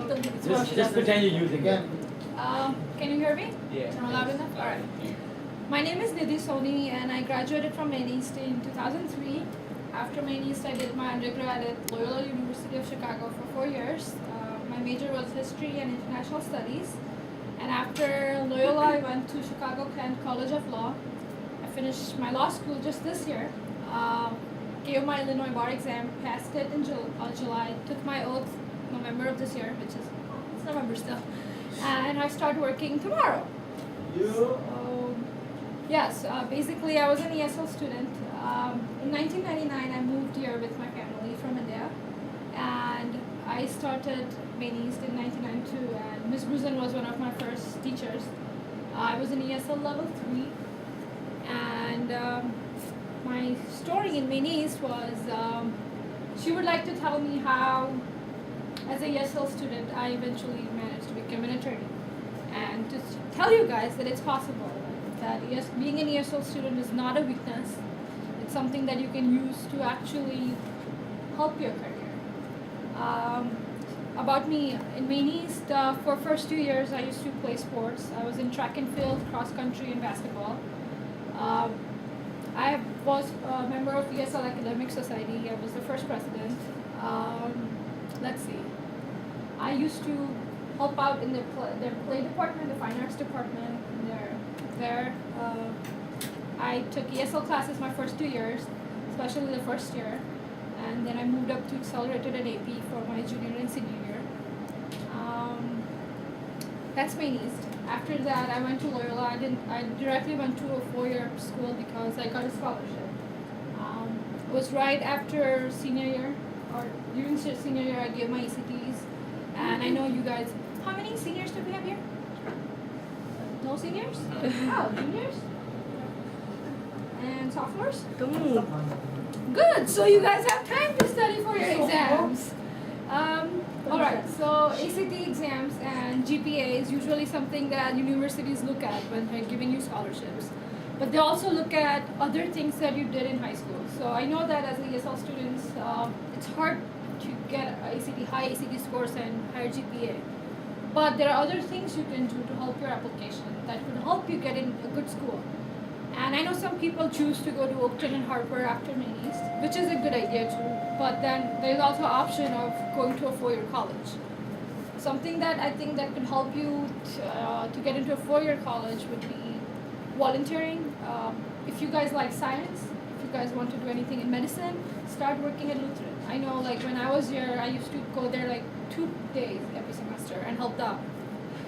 Just pretend you're using it. Can you hear me? Yeah. Am I loud enough? All right. My name is Nidhi and I graduated from Maine East in 2003. After Maine East, I did my undergrad at Loyola University of Chicago for 4 years. My major was History and International Studies. And after Loyola, I went to Chicago Kent College of Law. I finished my law school just this year. Gave my Illinois bar exam, passed it in July, took my oath November of this year, which is, it's November still. And I start working tomorrow. So, yes, basically I was an ESL student. In 1999, I moved here with my family from India. And I started Maine East in 1992, and Ms. Bruzen was one of my first teachers. I was in ESL level 3, and my story in Maine East was she would like to tell me how, as a ESL student, I eventually managed to become an attorney, and to tell you guys that it's possible, that being an ESL student is not a weakness. It's something that you can use to actually help your career. About me, in Maine East, for first 2 years, I used to play sports. I was in track and field, cross country, and basketball. I was a member of ESL Academic Society. I was the first president. Let's see. I used to help out in their play department, the fine arts department. I took ESL classes my first 2 years, especially the first year. And then I moved up to accelerated at AP for my junior and senior year. That's Maine East. After that, I went to Loyola. I directly went to a 4-year school because I got a scholarship. It was right after senior year, or during senior year, I gave my ECTs. And I know you guys. How many seniors do we have here? No seniors? Oh, juniors? And sophomores? Good, so you guys have time to study for your exams. Alright, so ACT exams and GPA is usually something that universities look at when they're giving you scholarships. But they also look at other things that you did in high school. So I know that as ESL students, it's hard to get high ACT scores and higher GPA. But there are other things you can do to help your application that could help you get in a good school. And I know some people choose to go to Oakton and Harper after Maine East, which is a good idea too. But then there's also the option of going to a 4-year college. Something that I think that could help you to get into a 4-year college would be volunteering. If you guys like science, if you guys want to do anything in medicine, start working at Lutheran. I know, like when I was here, I used to go there like 2 days every semester and help out.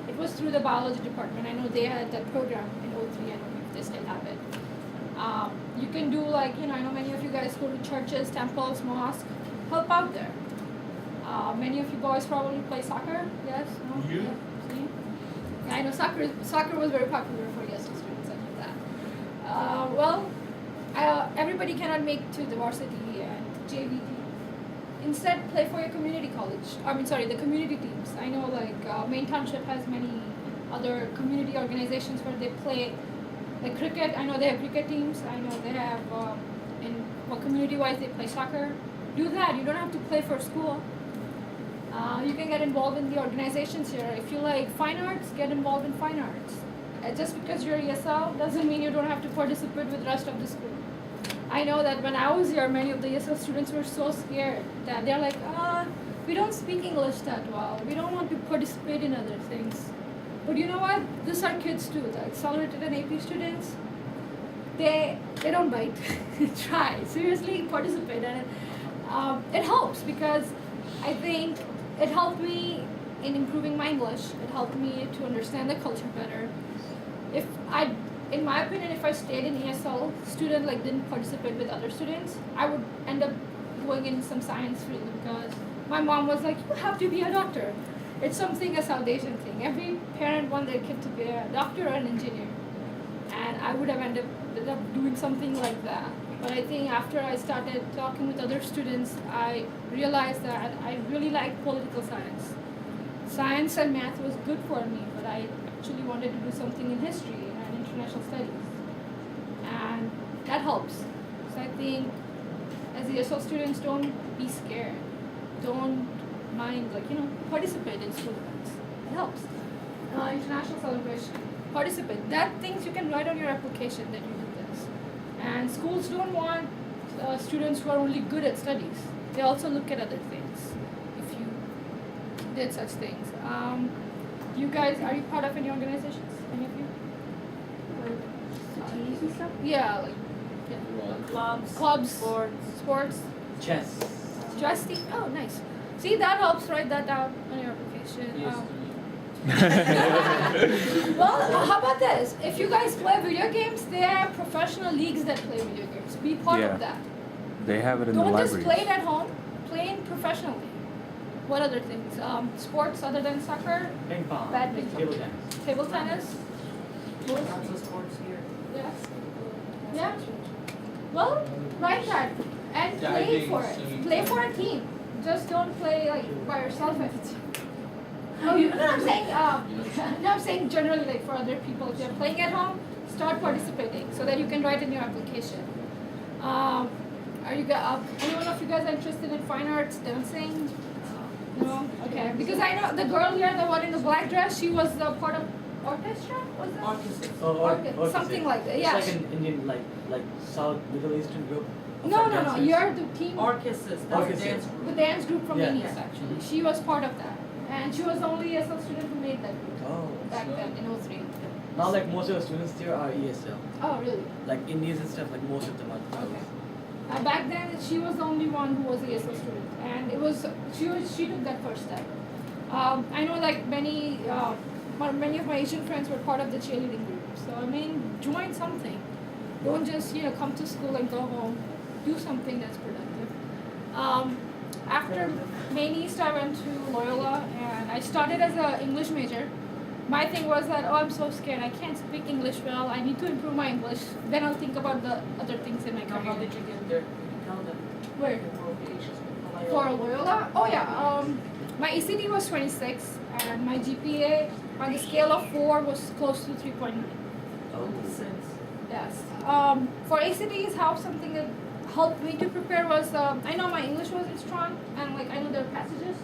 It was through the biology department. I know they had that program in 03 and they still have it. You can do like, I know many of you guys go to churches, temples, mosques, help out there. Many of you boys probably play soccer, yes? No? You? Yeah. See? Yeah, I know soccer was very popular for ESL students, I know that. Everybody cannot make to the varsity and JV team. Instead, play for your community college. The community teams. I know like Maine Township has many other community organizations where they play. Like cricket, I know they have cricket teams. I know they have, community-wise, they play soccer. Do that. You don't have to play for school. You can get involved in the organizations here. If you like fine arts, get involved in fine arts. Just because you're ESL doesn't mean you don't have to participate with the rest of the school. I know that when I was here, many of the ESL students were so scared that they're like, we don't speak English that well. We don't want to participate in other things. But you know what? These are kids too. The accelerated and AP students, they don't bite. Try. Seriously, participate. And it helps because I think it helped me in improving my English. It helped me to understand the culture better. In my opinion, if I stayed in ESL student, like didn't participate with other students, I would end up going in some science field because my mom was like, you have to be a doctor. It's something, a South Asian thing. Every parent wants their kid to be a doctor or an engineer. And I would have ended up doing something like that. But I think after I started talking with other students, I realized that I really liked political science. Science and math was good for me, but I actually wanted to do something in history and international studies. And that helps. So I think as ESL students, don't be scared. Don't mind, like, participate in school events. It helps. International celebration. Participate. That things you can write on your application that you did this. And schools don't want students who are only good at studies. They also look at other things if you did such things. You guys, are you part of any organizations? Any of you? Yeah, like clubs, sports, chess team. Oh, nice. See, that helps. Write that down on your application. Well, how about this? If you guys play video games, there are professional leagues that play video games. Be part of that. They have it in Don't the just library. play it at home. Play it professionally. What other things? Sports other than soccer? Ping pong. Badminton. Table tennis. Table tennis? Lots of sports here. Yes. Yeah. Well, write that and play for it. Play for a team. Just don't play like by yourself. No, I'm saying. No, I'm saying generally like for other people. If you're playing at home, start participating so that you can write in your application. Are you guys? Anyone of you guys interested in fine arts, dancing? No. Okay. Because I know the girl here, the one in the black dress, she was part of orchestra. Was it? Orchestra. Something like that. Yeah. It's like an Indian, like South Middle Eastern group. No. You're the team. Orchestras. That's Orchestra. dance group. The dance group from Yeah. Indians actually. She was part of that. And she was the only ESL student who made that group Oh. back then in 03. Now like most of the students there are ESL. Oh, really? Like Indians and stuff, like most of them are. Okay. Back then, she was the only one who was a ESL student, and it was she took that first step. I know like many of my Asian friends were part of the cheerleading group. So I mean, join something. Don't just come to school and go home. Do something that's productive. After Maine East, I went to Loyola, and I started as an English major. My thing was that, I'm so scared. I can't speak English well. I need to improve my English. Then I'll think about the other things in my Now, how career. did you get there? Can you tell them? Where? Your qualifications with For Loyola. Loyola? Oh yeah. My ACT was 26, and my GPA on the scale of 4 was close to 3.9. Oh, since. Yes. For ACTs, how something that helped me to prepare was I know my English wasn't strong, and like I know there are passages.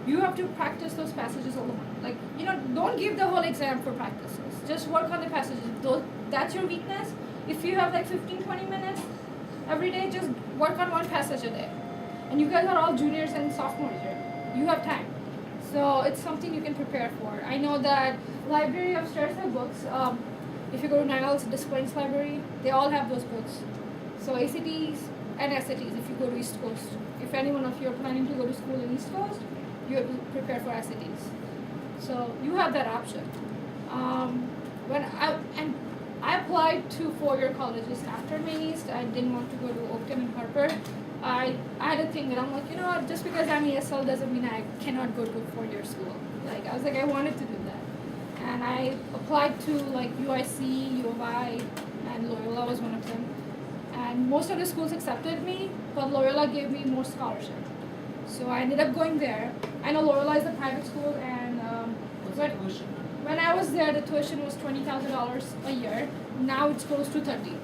You have to practice those passages alone. Like don't give the whole exam for practices. Just work on the passages. That's your weakness. If you have like 15-20 minutes every day, just work on one passage a day. And you guys are all juniors and sophomores here. You have time. So it's something you can prepare for. I know that library upstairs have books. If you go to Niles Displays Library, they all have those books. So ACTs and SATs if you go to East Coast. If any one of you are planning to go to school in East Coast, you have to prepare for SATs. So you have that option. I applied to 4-year colleges after Maine East. I didn't want to go to Oakton and Harper. I had a thing that I'm like, just because I'm ESL doesn't mean I cannot go to a 4-year school. Like I was like, I wanted to do that. And I applied to like UIC, U of I, and Loyola was one of them. And most of the schools accepted me, but Loyola gave me more scholarship. So I ended up going there. I know Loyola is a private school, and What's the tuition? when I was there, the tuition was $20,000 a year. Now it's close to 30.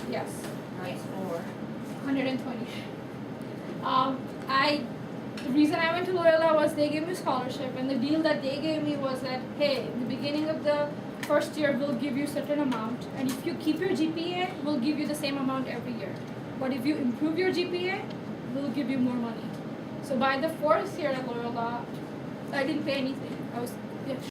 Yes. Times 4. 120. The reason I went to Loyola was they gave me scholarship, and the deal that they gave me was that, hey, in the beginning of the first year, we'll give you a certain amount, and if you keep your GPA, we'll give you the same amount every year. But if you improve your GPA, we'll give you more money. So by the 4th year at Loyola, I didn't pay anything. I was